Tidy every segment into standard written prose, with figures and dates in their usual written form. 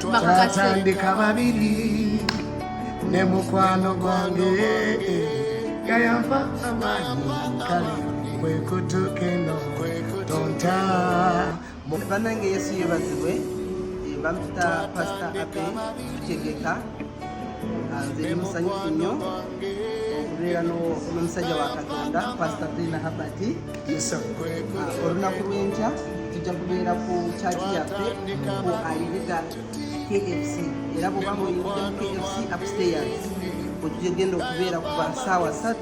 twatandika babiri ne mukwano gwange gayampa amaanyi kale kwe kutuuka eno tonta bannange Yesu yebazibwe bamututa Pastor Ape Tutegeka nze musanyufu nnyo okubeera n'omusajja wa Katonda Pastor Twina Herbet. Olunaku lw'enkya tujja kubeera ku kyaki yaffe ku Rigga KFC era bw'oba ng'oyingira mu KFC upstairs otugenda okubeera kuva ssaawa 3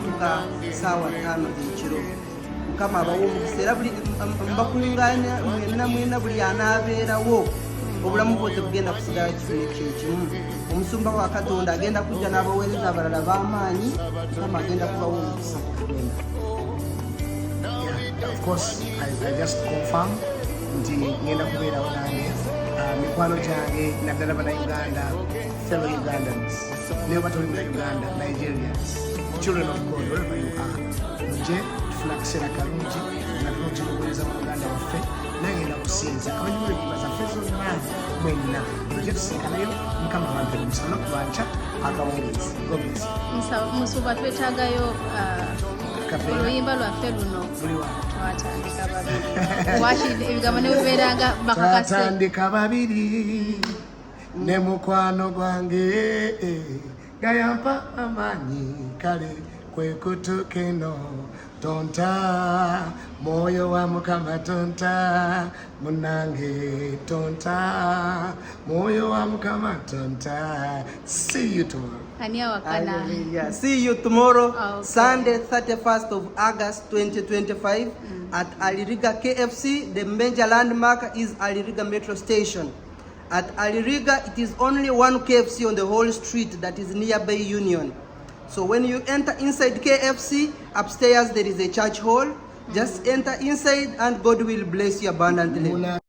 tuka ssaawa 5 z'ekiro. Mukama abawo omukisa era buli mbakungaanya mwena buli anaabeerawo obulamu bwose bugenda kusigala kimu. Omusumba wa Katonda agenda kujja n'abaweereza abalala b'amaanyi. Mukama agenda kubawo omukisa. Of course, I just confirm nti ngenda kubeerawo nange mikwano gyange naddala bannayuganda, fellow Ugandans, ne batoli mu Uganda, Nigerians, children of God, wherever you are, mujje tufuna akaseera kalungi nga tulungi okuweereza mu Uganda waffe nagenda kusinza abanyumirwa zaffe zonna mwenna mujje tusinkanayo Mukama wampe omusana kubanca akawungeezi gomesi musuba twetaagayo oluyimba lwaffe luno twatandika babiri ebigambo ne bibeeranga bakakase twatandika babiri ne mukwano gwange gayampa amaanyi kale kwe kutuuka eno tonta mwoyo wa Mukama tonta munange tonta mwoyo wa Mukama tonta. See you tomorrow. Hallelujah. See you tomorrow, okay. Sunday 31st of August 2025 at Rigga KFC. The major landmark is Rigga Metro Station. At Rigga, it is only one KFC on the whole street that is nearby Union. So when you enter inside KFC, upstairs there is a church hall. Just enter inside and God will bless you abundantly.